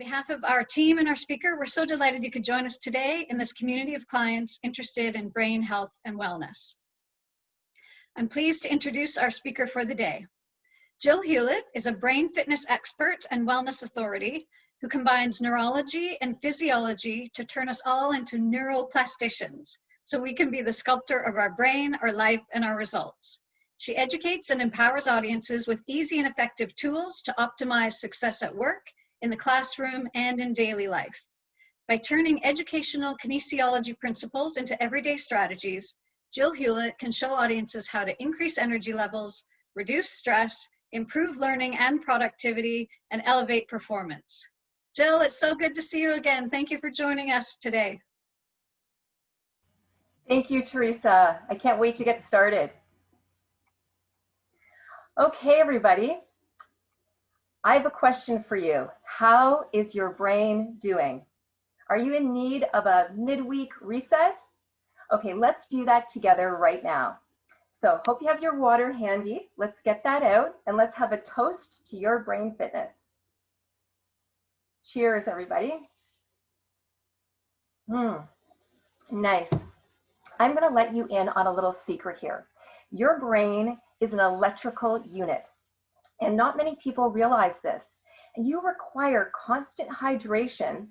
behalf of our team and our speaker, we're so delighted you could join us today in this community of clients interested in brain health and wellness. I'm pleased to introduce our speaker for the day. Jill Hewlett is a brain fitness expert and wellness authority who combines neurology and physiology to turn us all into neuroplasticians, so we can be the sculptor of our brain, our life, and our results. She educates and empowers audiences with easy and effective tools to optimize success at work, in the classroom, and in daily life. By turning educational kinesiology principles into everyday strategies, Jill Hewlett can show audiences how to increase energy levels, reduce stress, improve learning and productivity, and elevate performance. Jill, it's so good to see you again. Thank you for joining us today. Thank you, Teresa. I can't wait to get started. Okay, everybody. I have a question for you. How is your brain doing? Are you in need of a midweek reset? Okay, let's do that together right now. So hope you have your water handy. Let's get that out and let's have a toast to your brain fitness. Cheers, everybody. Nice. I'm going to let you in on a little secret here. Your brain is an electrical unit, and not many people realize this. And you require constant hydration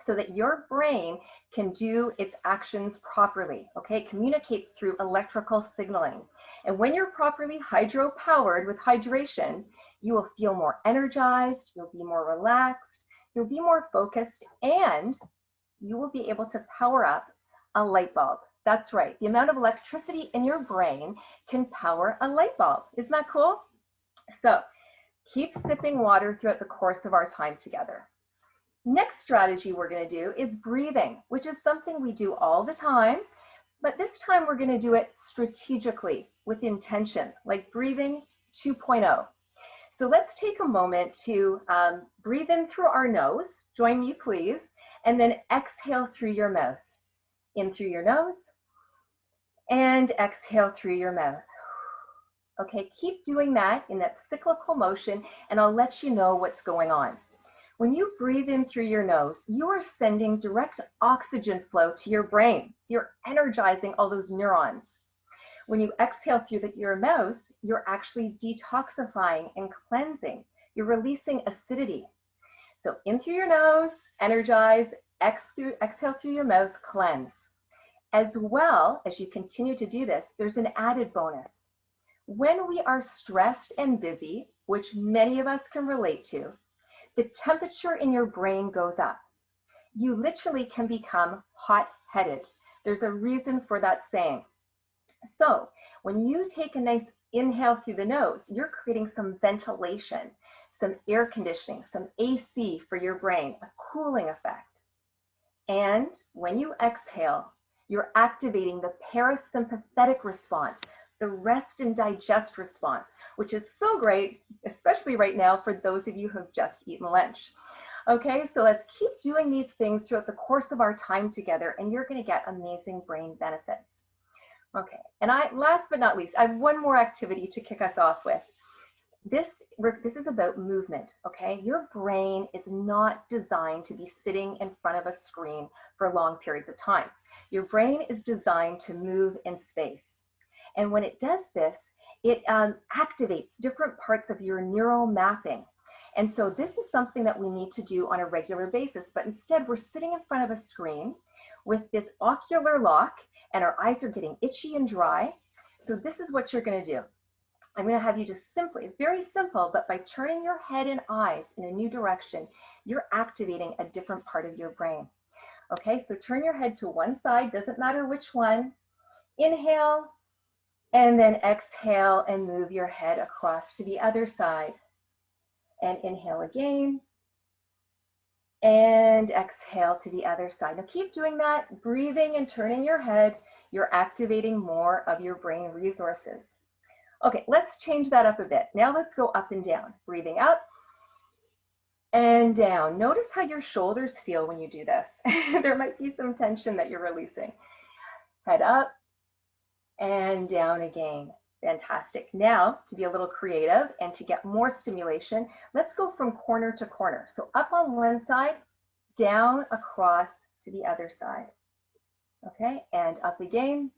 so that your brain can do its actions properly, okay? It communicates through electrical signaling. And when you're properly hydro-powered with hydration, you will feel more energized, you'll be more relaxed, you'll be more focused, and you will be able to power up a light bulb. That's right, the amount of electricity in your brain can power a light bulb. Isn't that cool? So keep sipping water throughout the course of our time together. Next strategy we're going to do is breathing, which is something we do all the time, but this time we're going to do it strategically with intention, like breathing 2.0. So let's take a moment to breathe in through our nose, join me please, and then exhale through your mouth. In through your nose, and exhale through your mouth. Okay, keep doing that in that cyclical motion, and I'll let you know what's going on. When you breathe in through your nose, you are sending direct oxygen flow to your brain. So you're energizing all those neurons. When you exhale through your mouth, you're actually detoxifying and cleansing. You're releasing acidity. So in through your nose, energize, exhale through your mouth, cleanse. As well as you continue to do this, there's an added bonus. When we are stressed and busy, which many of us can relate to, the temperature in your brain goes up. You literally can become hot-headed. There's a reason for that saying. So when you take a nice inhale through the nose, you're creating some ventilation, some air conditioning, some AC for your brain, a cooling effect. And when you exhale, you're activating the parasympathetic response, the rest and digest response, which is so great, especially right now for those of you who have just eaten lunch. Okay, so let's keep doing these things throughout the course of our time together, and you're going to get amazing brain benefits. Okay, and last but not least, I have one more activity to kick us off with. This is about movement, okay? Your brain is not designed to be sitting in front of a screen for long periods of time. Your brain is designed to move in space. And when it does this, it activates different parts of your neural mapping. And so this is something that we need to do on a regular basis, but instead we're sitting in front of a screen with this ocular lock and our eyes are getting itchy and dry. So this is what you're going to do. I'm going to have you just simply, it's very simple, but by turning your head and eyes in a new direction, you're activating a different part of your brain. Okay, so turn your head to one side, doesn't matter which one. Inhale, and then exhale and move your head across to the other side. And inhale again, and exhale to the other side. Now keep doing that, breathing and turning your head. You're activating more of your brain resources. Okay, let's change that up a bit. Now let's go up and down. Breathing up and down. Notice how your shoulders feel when you do this. There might be some tension that you're releasing. Head up and down again. Fantastic. Now, to be a little creative and to get more stimulation, let's go from corner to corner. So up on one side, down across to the other side. Okay, and up again,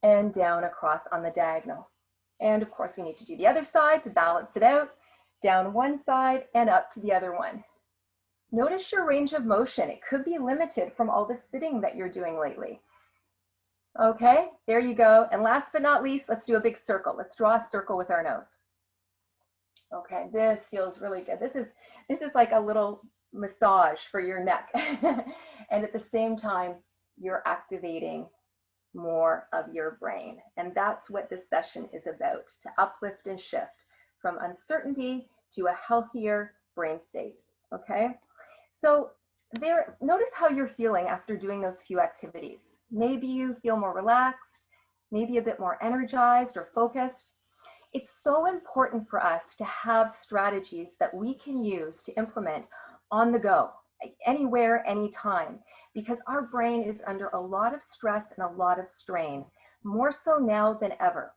and down across on the diagonal. And of course, we need to do the other side to balance it out. Down one side and up to the other one. Notice your range of motion. It could be limited from all the sitting that you're doing lately. Okay, there you go. And last but not least, let's do a big circle. Let's draw a circle with our nose. Okay, this feels really good. This is like a little massage for your neck. And at the same time, you're activating more of your brain. And that's what this session is about, to uplift and shift from uncertainty to a healthier brain state. Okay, so notice how you're feeling after doing those few activities. Maybe you feel more relaxed, maybe a bit more energized or focused. It's so important for us to have strategies that we can use to implement on the go, anywhere, anytime, because our brain is under a lot of stress and a lot of strain, more so now than ever.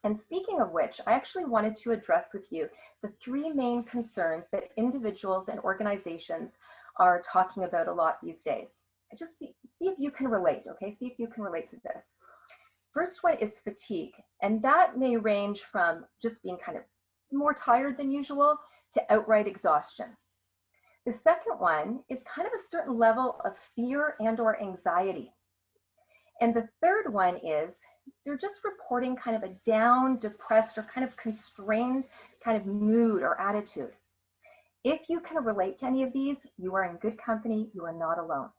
And speaking of which, I actually wanted to address with you the three main concerns that individuals and organizations are talking about a lot these days. Just see if you can relate, okay? See if you can relate to this. First one is fatigue, and that may range from just being kind of more tired than usual to outright exhaustion. The second one is kind of a certain level of fear and or anxiety. And the third one is they're just reporting kind of a down, depressed, or kind of constrained kind of mood or attitude. If you can relate to any of these, you are in good company, you are not alone.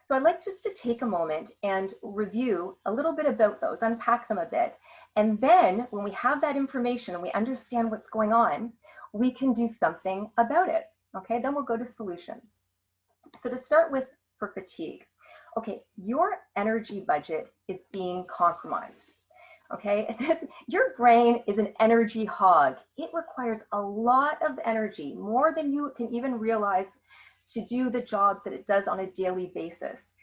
So I'd like just to take a moment and review a little bit about those, unpack them a bit. And then when we have that information and we understand what's going on, we can do something about it. Okay, then we'll go to solutions. So to start with, for fatigue, okay, your energy budget is being compromised. Okay, your brain is an energy hog. It requires a lot of energy, more than you can even realize, to do the jobs that it does on a daily basis.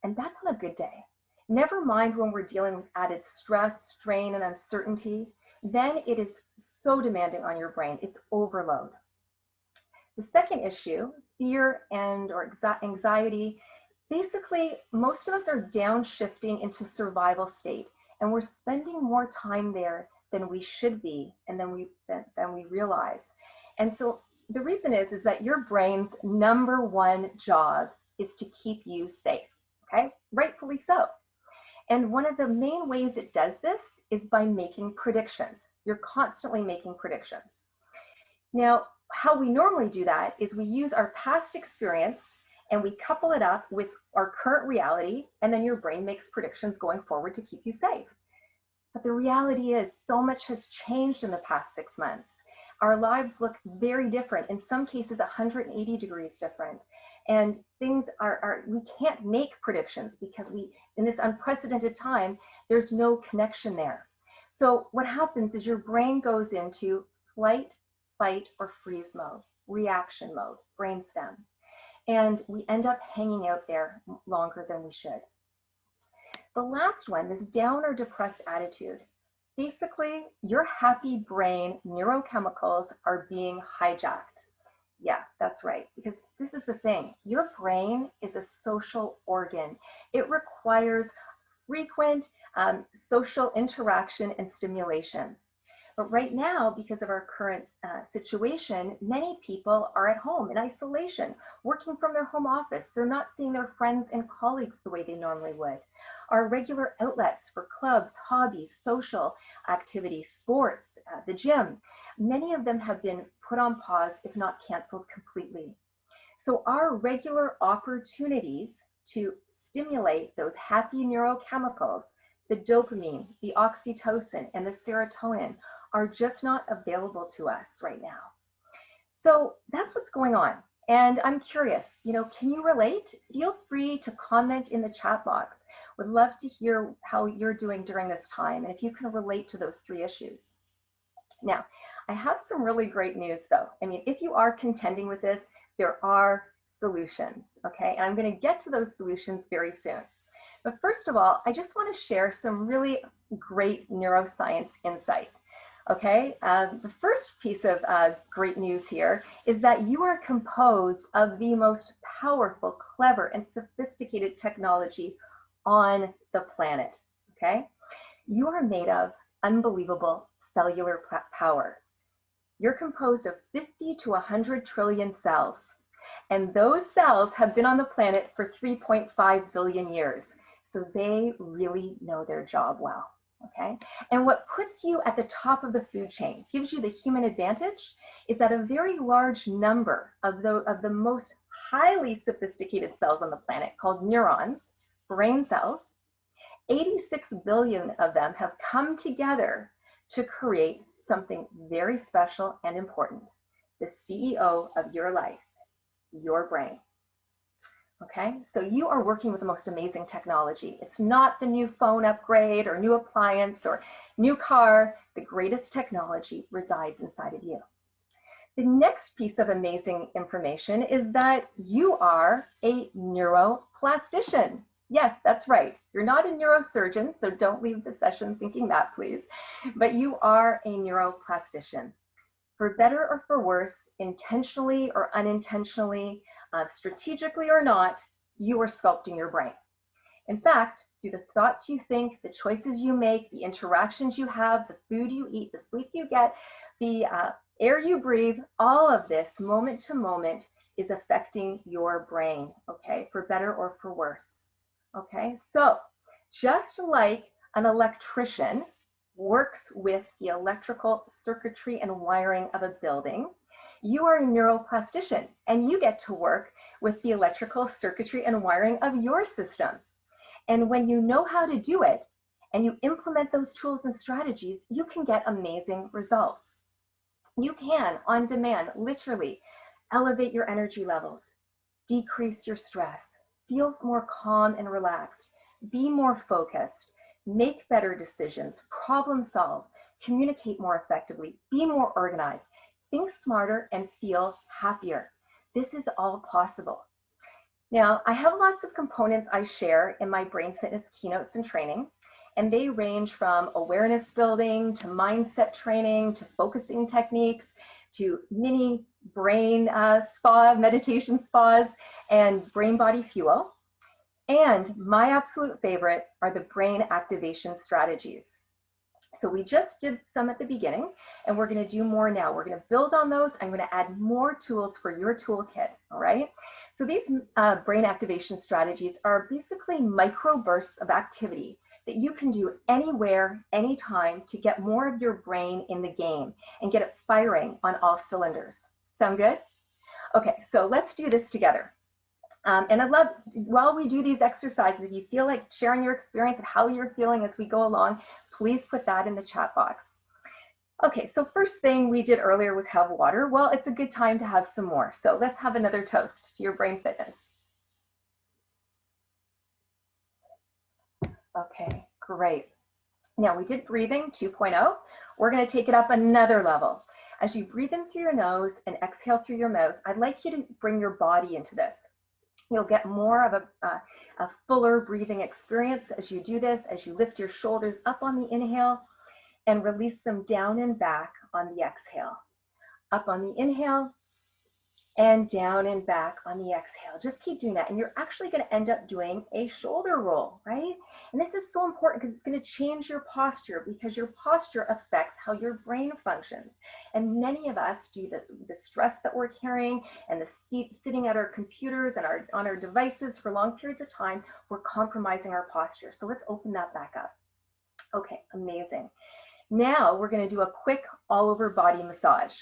And that's on a good day. Never mind when we're dealing with added stress, strain, and uncertainty, then it is so demanding on your brain. It's overload. The second issue, fear and or anxiety, basically most of us are downshifting into survival state, and we're spending more time there than we should be and than we realize. And so the reason is that your brain's number one job is to keep you safe, okay? Rightfully so. And one of the main ways it does this is by making predictions. You're constantly making predictions. Now, how we normally do that is we use our past experience and we couple it up with our current reality, and then your brain makes predictions going forward to keep you safe. But the reality is so much has changed in the past 6 months. Our lives look very different, in some cases 180 degrees different. And things we can't make predictions because in this unprecedented time, there's no connection there. So what happens is your brain goes into flight, fight, or freeze mode, reaction mode, brainstem. And we end up hanging out there longer than we should. The last one, this down or depressed attitude. Basically, your happy brain neurochemicals are being hijacked. Yeah, that's right, because this is the thing. Your brain is a social organ. It requires frequent social interaction and stimulation. But right now, because of our current situation, many people are at home in isolation, working from their home office. They're not seeing their friends and colleagues the way they normally would. Our regular outlets for clubs, hobbies, social activities, sports, the gym, many of them have been put on pause, if not canceled completely. So our regular opportunities to stimulate those happy neurochemicals, the dopamine, the oxytocin, and the serotonin, are just not available to us right now. So that's what's going on. And I'm curious, can you relate? Feel free to comment in the chat box. Would love to hear how you're doing during this time, and if you can relate to those three issues. Now, I have some really great news though. I mean, if you are contending with this, there are solutions, okay? And I'm gonna get to those solutions very soon. But first of all, I just want to share some really great neuroscience insight. Okay, the first piece of great news here is that you are composed of the most powerful, clever, and sophisticated technology on the planet. Okay, you are made of unbelievable cellular power. You're composed of 50 to 100 trillion cells, and those cells have been on the planet for 3.5 billion years, so they really know their job well. Okay, and what puts you at the top of the food chain, gives you the human advantage, is that a very large number of the most highly sophisticated cells on the planet, called neurons, brain cells, 86 billion of them have come together to create something very special and important, the CEO of your life, your brain. Okay, so you are working with the most amazing technology. It's not the new phone upgrade or new appliance or new car. The greatest technology resides inside of you. The next piece of amazing information is that you are a neuroplastician. Yes, that's right. You're not a neurosurgeon, so don't leave the session thinking that, please. But you are a neuroplastician. For better or for worse, intentionally or unintentionally, strategically or not, you are sculpting your brain. In fact, through the thoughts you think, the choices you make, the interactions you have, the food you eat, the sleep you get, the air you breathe, all of this moment to moment is affecting your brain, okay, for better or for worse. Okay, so just like an electrician works with the electrical circuitry and wiring of a building, you are a neuroplastician and you get to work with the electrical circuitry and wiring of your system. And when you know how to do it and you implement those tools and strategies, you can get amazing results. You can, on demand, literally elevate your energy levels, decrease your stress, feel more calm and relaxed, be more focused, make better decisions, problem solve, communicate more effectively, be more organized, think smarter, and feel happier. This is all possible. Now, I have lots of components I share in my brain fitness keynotes and training, and they range from awareness building to mindset training to focusing techniques to mini brain spa, meditation spas, and brain body fuel. And my absolute favorite are the brain activation strategies. So we just did some at the beginning, and we're going to do more now. We're going to build on those. I'm going to add more tools for your toolkit, all right? So these brain activation strategies are basically micro bursts of activity that you can do anywhere, anytime to get more of your brain in the game and get it firing on all cylinders. Sound good? Okay, so let's do this together. And I'd love, while we do these exercises, if you feel like sharing your experience of how you're feeling as we go along, please put that in the chat box. Okay, so first thing we did earlier was have water. Well, it's a good time to have some more. So let's have another toast to your brain fitness. Okay, great. Now we did breathing 2.0. We're going to take it up another level. As you breathe in through your nose and exhale through your mouth, I'd like you to bring your body into this. You'll get more of a fuller breathing experience as you do this, as you lift your shoulders up on the inhale and release them down and back on the exhale. Up on the inhale and down and back on the exhale. Just keep doing that. And you're actually going to end up doing a shoulder roll, right? And this is so important because it's going to change your posture, because your posture affects how your brain functions. And many of us, due to the stress that we're carrying and the sitting at our computers and on our devices for long periods of time, we're compromising our posture. So let's open that back up. Okay, amazing. Now we're going to do a quick all over body massage.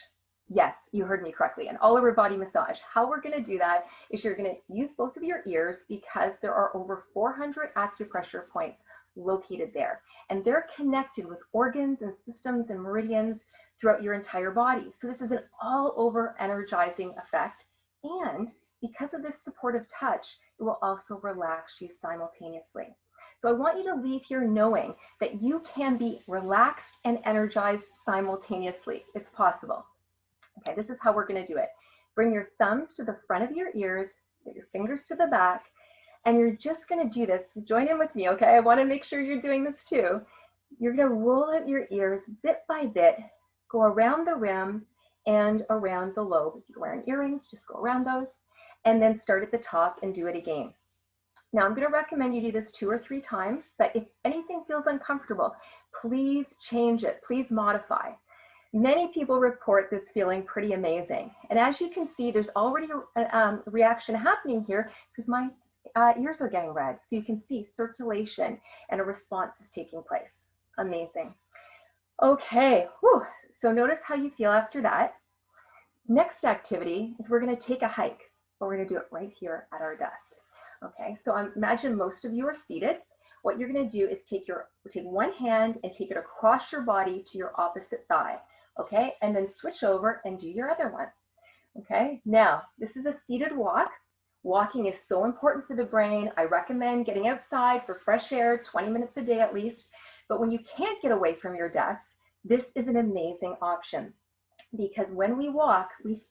Yes, you heard me correctly, an all over body massage. How we're going to do that is you're going to use both of your ears, because there are over 400 acupressure points located there. And they're connected with organs and systems and meridians throughout your entire body. So this is an all over energizing effect. And because of this supportive touch, it will also relax you simultaneously. So I want you to leave here knowing that you can be relaxed and energized simultaneously. It's possible. Okay, this is how we're going to do it. Bring your thumbs to the front of your ears, get your fingers to the back, And you're just going to do this. Join in with me, okay? I want to make sure you're doing this too. You're going to roll out your ears bit by bit, go around the rim and around the lobe. If you're wearing earrings, just go around those, and then start at the top and do it again. Now, I'm going to recommend you do this 2 or 3 times, but if anything feels uncomfortable, please change it. Please modify. Many people report this feeling pretty amazing. And as you can see, there's already a reaction happening here because my ears are getting red. So you can see circulation and a response is taking place. Amazing. Okay, whew. So notice how you feel after that. Next activity is we're going to take a hike, but we're going to do it right here at our desk. Okay, so imagine most of you are seated. What you're going to do is take one hand and take it across your body to your opposite thigh. Okay, and then switch over and do your other one. Okay, now this is a seated walk. Walking is so important for the brain. I recommend getting outside for fresh air 20 minutes a day at least. But when you can't get away from your desk, this is an amazing option, because when we walk,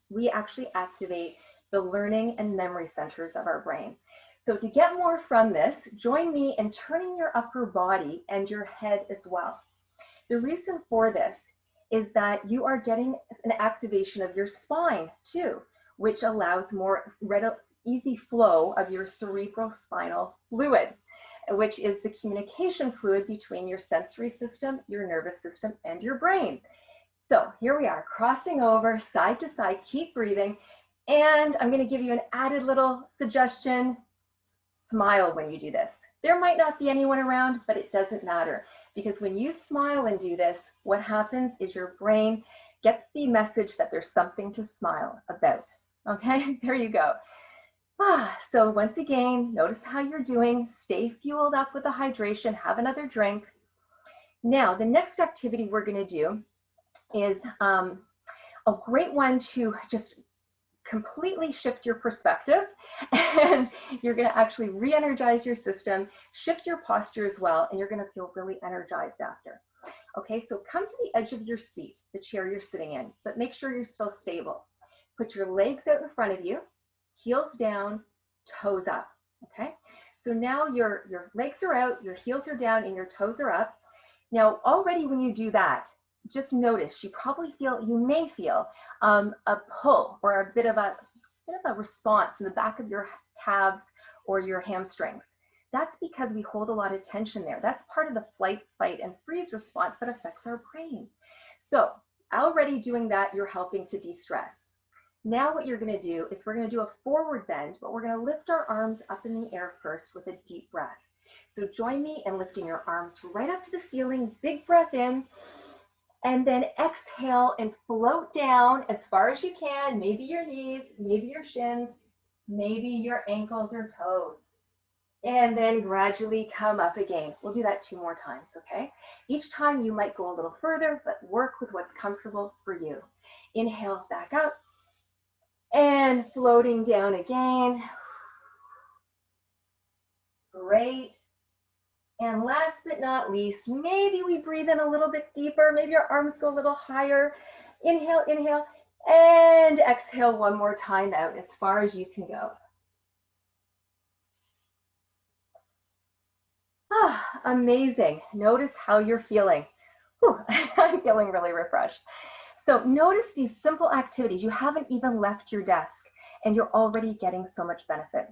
we actually activate the learning and memory centers of our brain. So to get more from this, join me in turning your upper body and your head as well. The reason for this is that you are getting an activation of your spine too, which allows more easy flow of your cerebrospinal fluid, which is the communication fluid between your sensory system, your nervous system, and your brain. So here we are, crossing over side to side, keep breathing. And I'm going to give you an added little suggestion. Smile when you do this. There might not be anyone around, but it doesn't matter, because when you smile and do this, what happens is your brain gets the message that there's something to smile about. Okay, there you go. So once again, notice how you're doing. Stay fueled up with the hydration. Have another drink. Now, the next activity we're going to do is a great one to just completely shift your perspective, and you're going to actually re-energize your system, shift your posture as well, and you're going to feel really energized after. Okay, so come to the edge of your seat, the chair you're sitting in, but make sure you're still stable. Put your legs out in front of you, heels down, toes up. Okay, so now your legs are out, your heels are down, and your toes are up. Now, already when you do that, just notice you may feel a pull or a bit of a response in the back of your calves or your hamstrings. That's because we hold a lot of tension there. That's part of the flight, fight, and freeze response that affects our brain. So already doing that, you're helping to de-stress. Now what you're going to do is we're going to do a forward bend, but we're going to lift our arms up in the air first with a deep breath. So join me in lifting your arms right up to the ceiling, big breath in, and then exhale and float down as far as you can, maybe your knees, maybe your shins, maybe your ankles or toes. And then gradually come up again. We'll do that 2 more times, okay? Each time you might go a little further, but work with what's comfortable for you. Inhale, back up, and floating down again. Great. And last but not least, maybe we breathe in a little bit deeper. Maybe your arms go a little higher. Inhale, inhale, and exhale 1 more time out as far as you can go. Amazing. Notice how you're feeling. Whew, I'm feeling really refreshed. So notice these simple activities. You haven't even left your desk and you're already getting so much benefit.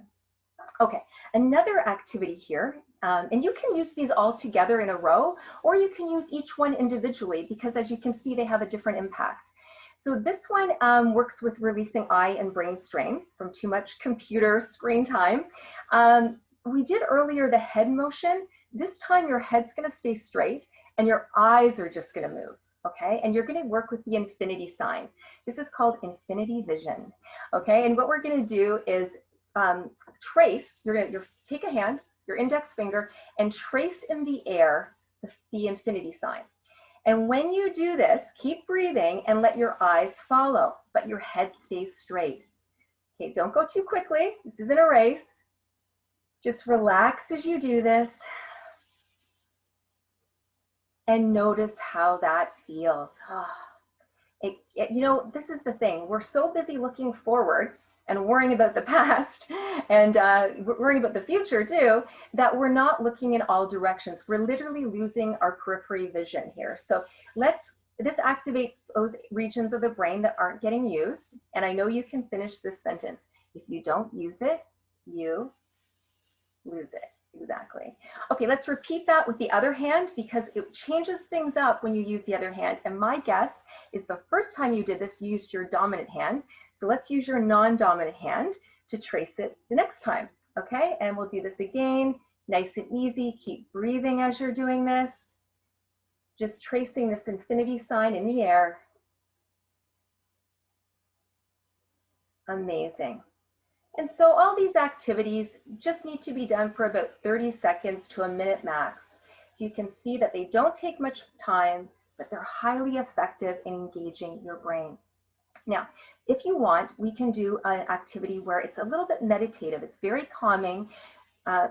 Okay, another activity here, and you can use these all together in a row, or you can use each one individually, because as you can see, they have a different impact. So this one works with releasing eye and brain strain from too much computer screen time. We did earlier the head motion. This time your head's going to stay straight and your eyes are just going to move. Okay, and you're going to work with the infinity sign. This is called infinity vision. Okay, and what we're going to do is trace. You're going to take a hand, your index finger, and trace in the air the infinity sign. And when you do this, keep breathing and let your eyes follow, but your head stays straight. Okay, don't go too quickly. This isn't a race. Just relax as you do this. And notice how that feels. You know, this is the thing. We're so busy looking forward and worrying about the past and worrying about the future too, that we're not looking in all directions. We're literally losing our periphery vision here. So this activates those regions of the brain that aren't getting used. And I know you can finish this sentence. If you don't use it, you lose it. Exactly. Okay, let's repeat that with the other hand because it changes things up when you use the other hand. And my guess is the first time you did this, you used your dominant hand. So let's use your non-dominant hand to trace it the next time. Okay, and we'll do this again. Nice and easy. Keep breathing as you're doing this. Just tracing this infinity sign in the air. Amazing. And so all these activities just need to be done for about 30 seconds to a minute max. So you can see that they don't take much time, but they're highly effective in engaging your brain. Now, if you want, we can do an activity where it's a little bit meditative. It's very calming.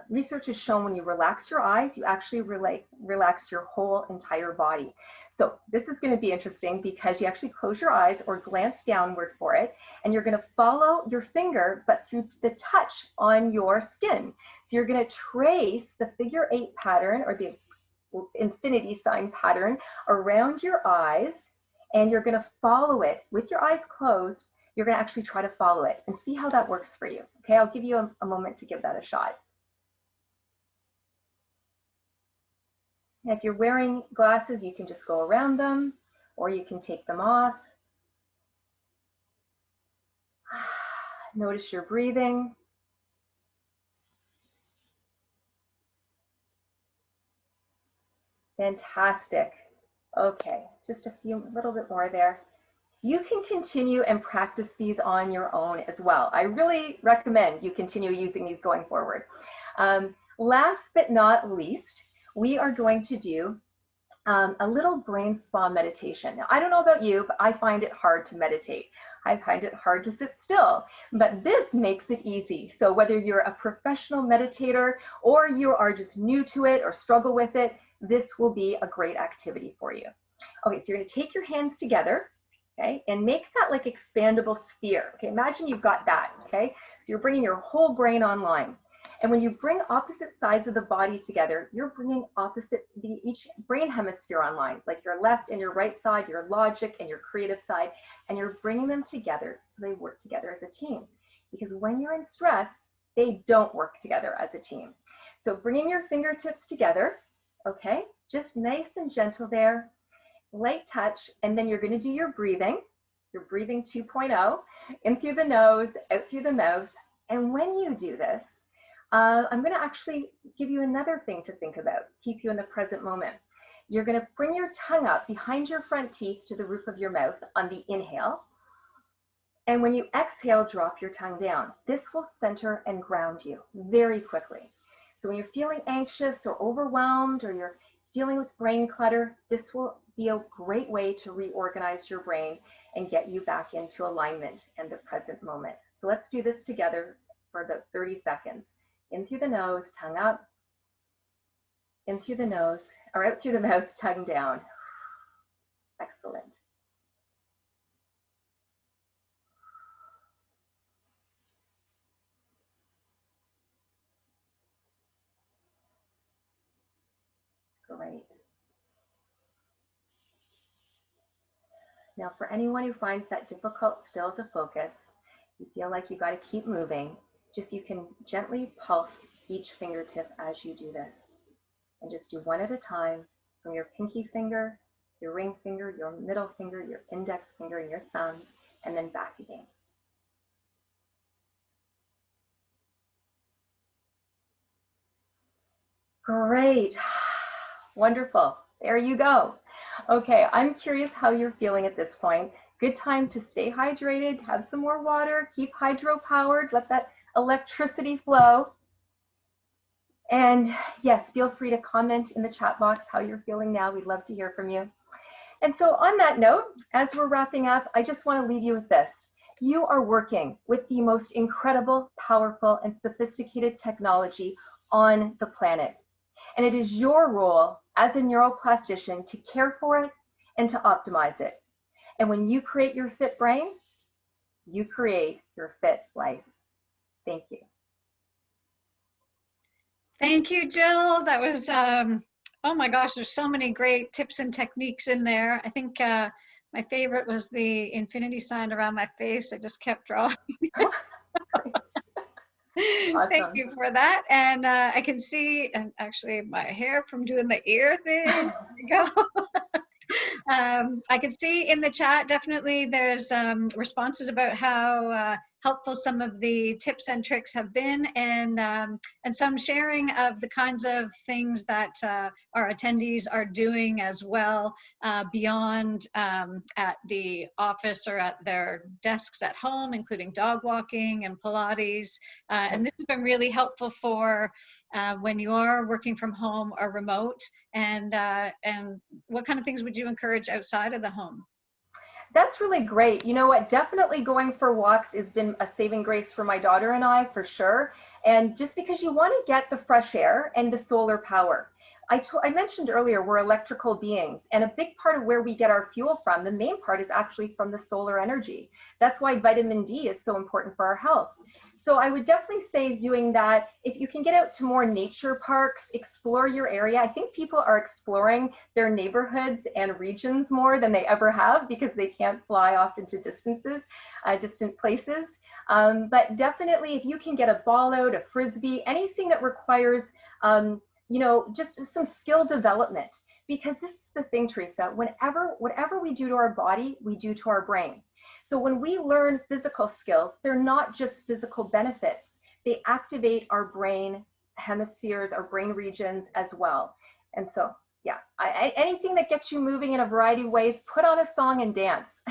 Research has shown when you relax your eyes, you actually relax your whole entire body. So this is going to be interesting because you actually close your eyes or glance downward for it, and you're going to follow your finger, but through the touch on your skin. So you're going to trace the figure 8 pattern or the infinity sign pattern around your eyes, and you're going to follow it with your eyes closed. You're going to actually try to follow it and see how that works for you. Okay, I'll give you a moment to give that a shot. If you're wearing glasses, you can just go around them, or you can take them off. Notice your breathing. Fantastic. Okay, just a little bit more there. You can continue and practice these on your own as well. I really recommend you continue using these going forward. Last but not least, we are going to do a little brain spa meditation. Now, I don't know about you, but I find it hard to meditate. I find it hard to sit still, but this makes it easy. So whether you're a professional meditator or you are just new to it or struggle with it, this will be a great activity for you. Okay, so you're going to take your hands together, okay, and make that like expandable sphere. Okay, imagine you've got that, okay? So you're bringing your whole brain online. And when you bring opposite sides of the body together, you're bringing each brain hemisphere online, like your left and your right side, your logic and your creative side, and you're bringing them together so they work together as a team. Because when you're in stress, they don't work together as a team. So bringing your fingertips together, okay, just nice and gentle there, light touch, and then you're going to do your breathing 2.0, in through the nose, out through the mouth. And when you do this, I'm going to actually give you another thing to think about, keep you in the present moment. You're going to bring your tongue up behind your front teeth to the roof of your mouth on the inhale. And when you exhale, drop your tongue down. This will center and ground you very quickly. So when you're feeling anxious or overwhelmed or you're dealing with brain clutter, this will be a great way to reorganize your brain and get you back into alignment and the present moment. So let's do this together for about 30 seconds. In through the nose, tongue up. In through the nose, or out through the mouth, tongue down. Excellent. Great. Now, for anyone who finds that difficult still to focus, you feel like you got to keep moving, just you can gently pulse each fingertip as you do this. And just do one at a time from your pinky finger, your ring finger, your middle finger, your index finger, and your thumb, and then back again. Great. Wonderful. There you go. Okay, I'm curious how you're feeling at this point. Good time to stay hydrated, have some more water, keep hydro-powered, let that electricity flow. And yes, feel free to comment in the chat box how you're feeling now. We'd love to hear from you. And so on that note, as we're wrapping up, I just want to leave you with this. You are working with the most incredible, powerful, and sophisticated technology on the planet. And it is your role as a neuroplastician to care for it and to optimize it. And when you create your fit brain, you create your fit life. Thank you. Thank you, Jill. That was, oh my gosh, there's so many great tips and techniques in there. I think my favorite was the infinity sign around my face. I just kept drawing. Awesome. Thank you for that. And I can see, and actually my hair from doing the ear thing. There we go. I can see in the chat, definitely there's responses about how helpful some of the tips and tricks have been, and some sharing of the kinds of things that our attendees are doing as well, beyond at the office or at their desks at home, including dog walking and Pilates. And this has been really helpful for when you are working from home or remote, and what kind of things would you encourage outside of the home? That's really great. You know what? Definitely going for walks has been a saving grace for my daughter and I, for sure. And just because you want to get the fresh air and the solar power. I mentioned earlier, we're electrical beings, and a big part of where we get our fuel from, the main part, is actually from the solar energy. That's why vitamin D is so important for our health. So I would definitely say doing that. If you can get out to more nature parks, explore your area. I think people are exploring their neighborhoods and regions more than they ever have because they can't fly off into distant places. But definitely, if you can get a ball out, a frisbee, anything that requires, you know, just some skill development. Because this is the thing, Teresa, whatever we do to our body, we do to our brain. So when we learn physical skills, they're not just physical benefits. They activate our brain hemispheres, our brain regions as well. And so, yeah, anything that gets you moving in a variety of ways, put on a song and dance.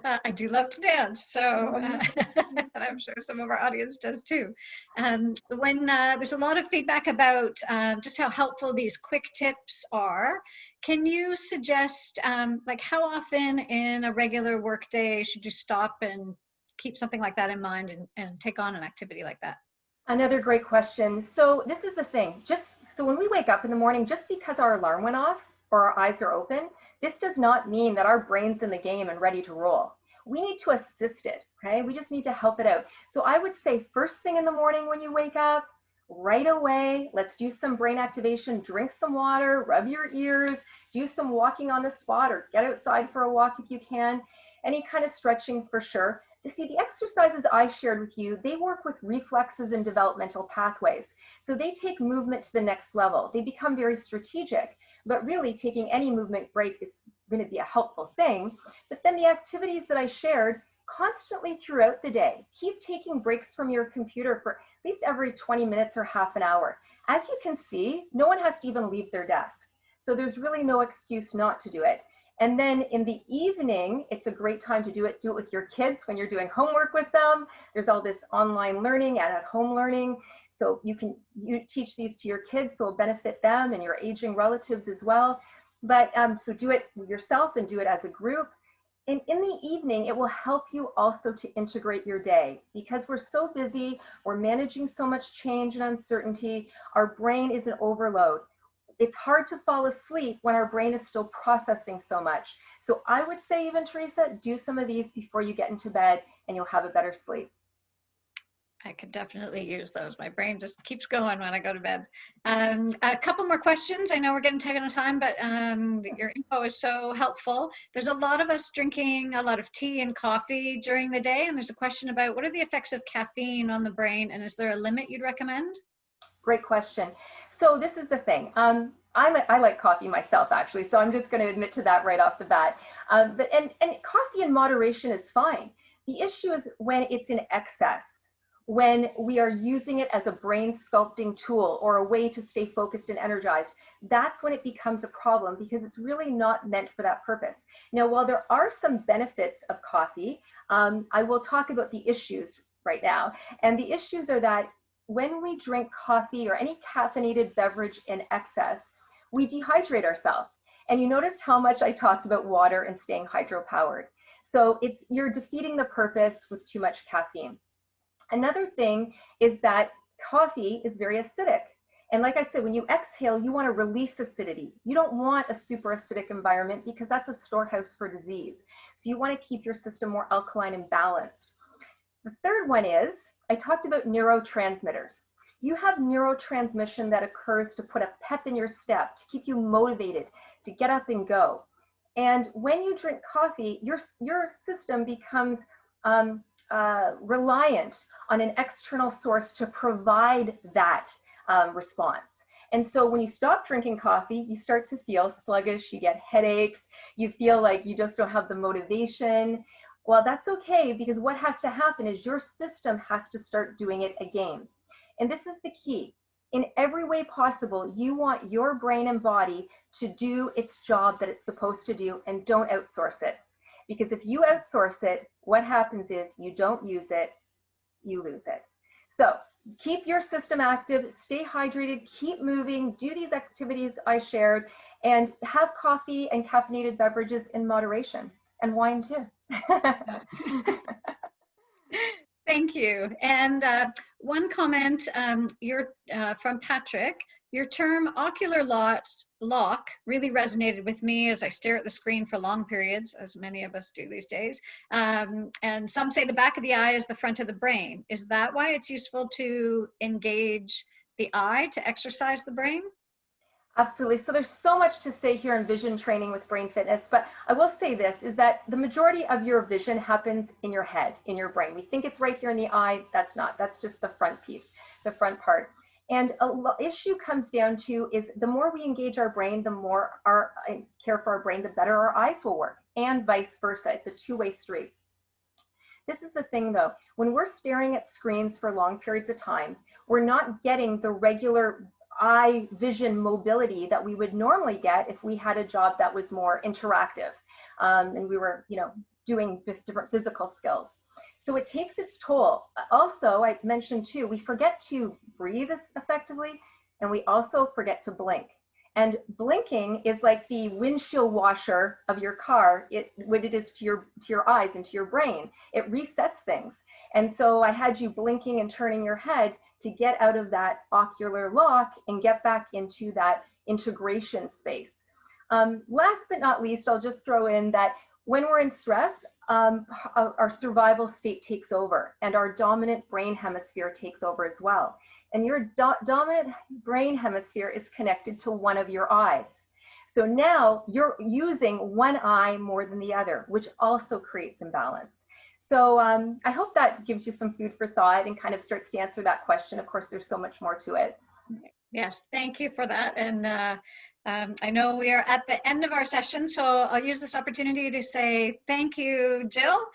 I do love to dance, so and I'm sure some of our audience does too. When there's a lot of feedback about just how helpful these quick tips are, can you suggest like how often in a regular workday should you stop and keep something like that in mind and take on an activity like that? Another great question. So this is the thing, so when we wake up in the morning, just because our alarm went off or our eyes are open, this does not mean that our brain's in the game and ready to roll. We need to assist it, okay? We just need to help it out. So I would say first thing in the morning when you wake up, right away, let's do some brain activation, drink some water, rub your ears, do some walking on the spot or get outside for a walk if you can, any kind of stretching for sure. You see, the exercises I shared with you, they work with reflexes and developmental pathways. So they take movement to the next level. They become very strategic, but really taking any movement break is going to be a helpful thing. But then the activities that I shared constantly throughout the day, keep taking breaks from your computer for at least every 20 minutes or half an hour. As you can see, no one has to even leave their desk. So there's really no excuse not to do it. And then in the evening, it's a great time to do it with your kids when you're doing homework with them. There's all this online learning and at-home learning. So you teach these to your kids, so it'll benefit them and your aging relatives as well. But so do it yourself and do it as a group. And in the evening, it will help you also to integrate your day because we're so busy, we're managing so much change and uncertainty, our brain is in overload. It's hard to fall asleep when our brain is still processing so much. So I would say even, Teresa, do some of these before you get into bed and you'll have a better sleep. I could definitely use those. My brain just keeps going when I go to bed. A couple more questions. I know we're getting taken on time, but your info is so helpful. There's a lot of us drinking a lot of tea and coffee during the day, and there's a question about what are the effects of caffeine on the brain, and is there a limit you'd recommend? Great question. So this is the thing. I like coffee myself, actually, so I'm just going to admit to that right off the bat. But coffee in moderation is fine. The issue is when it's in excess, when we are using it as a brain sculpting tool or a way to stay focused and energized. That's when it becomes a problem because it's really not meant for that purpose. Now, while there are some benefits of coffee, I will talk about the issues right now. And the issues are that when we drink coffee or any caffeinated beverage in excess, we dehydrate ourselves. And you noticed how much I talked about water and staying hydropowered. So you're defeating the purpose with too much caffeine. Another thing is that coffee is very acidic. And like I said, when you exhale, you want to release acidity. You don't want a super acidic environment because that's a storehouse for disease. So you want to keep your system more alkaline and balanced. The third one is, I talked about neurotransmitters. You have neurotransmission that occurs to put a pep in your step, to keep you motivated, to get up and go. And when you drink coffee, your system becomes reliant on an external source to provide that response. And so when you stop drinking coffee, you start to feel sluggish, you get headaches, you feel like you just don't have the motivation. Well, that's okay, because what has to happen is your system has to start doing it again. And this is the key. In every way possible, you want your brain and body to do its job that it's supposed to do, and don't outsource it. Because if you outsource it, what happens is you don't use it, you lose it. So keep your system active, stay hydrated, keep moving, do these activities I shared, and have coffee and caffeinated beverages in moderation, and wine too. Thank you. And one comment from Patrick, your term ocular lock really resonated with me as I stare at the screen for long periods, as many of us do these days. And some say the back of the eye is the front of the brain. Is that why it's useful to engage the eye to exercise the brain? Absolutely. So there's so much to say here in vision training with brain fitness, but I will say this, is that the majority of your vision happens in your head, in your brain. We think it's right here in the eye. That's not. That's just the front piece, the front part. And an issue comes down to is the more we engage our brain, the more care for our brain, the better our eyes will work, and vice versa. It's a two-way street. This is the thing though, when we're staring at screens for long periods of time, we're not getting the regular eye vision mobility that we would normally get if we had a job that was more interactive, and we were, doing different physical skills. So it takes its toll. Also, I mentioned too, we forget to breathe effectively, and we also forget to blink. And blinking is like the windshield washer of your car, what it is to your eyes and to your brain. It resets things. And so I had you blinking and turning your head to get out of that ocular lock and get back into that integration space. Last but not least, I'll just throw in that when we're in stress, our survival state takes over, and our dominant brain hemisphere takes over as well. And your dominant brain hemisphere is connected to one of your eyes. So now you're using one eye more than the other, which also creates imbalance. So I hope that gives you some food for thought and kind of starts to answer that question. Of course, there's so much more to it. Yes, thank you for that. And I know we are at the end of our session, so I'll use this opportunity to say thank you, Jill,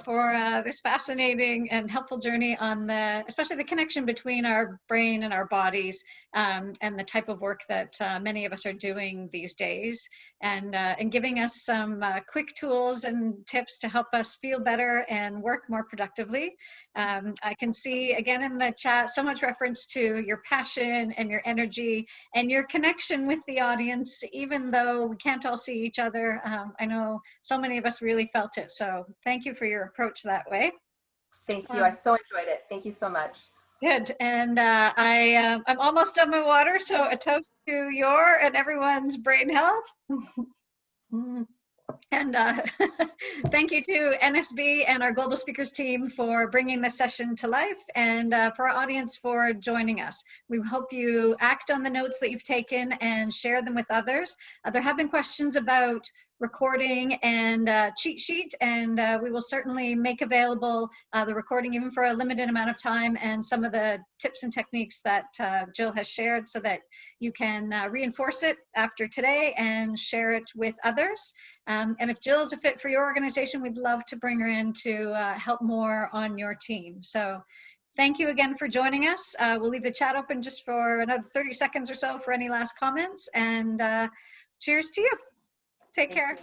for this fascinating and helpful journey on especially the connection between our brain and our bodies, and the type of work that many of us are doing these days, and giving us some quick tools and tips to help us feel better and work more productively. I can see again in the chat so much reference to your passion and your energy and your connection with the audience, even though we can't all see each other. I know so many of us really felt it. So thank you for your approach that way. Thank you. I so enjoyed it. Thank you so much. Good. And I'm almost done my water. So a toast to your and everyone's brain health. And thank you to NSB and our Global Speakers team for bringing this session to life, and for our audience for joining us. We hope you act on the notes that you've taken and share them with others. There have been questions about recording and cheat sheet, and we will certainly make available the recording even for a limited amount of time, and some of the tips and techniques that Jill has shared, so that you can reinforce it after today and share it with others. And if Jill is a fit for your organization, we'd love to bring her in to help more on your team. So thank you again for joining us. We'll leave the chat open just for another 30 seconds or so for any last comments, and cheers to you. Take care.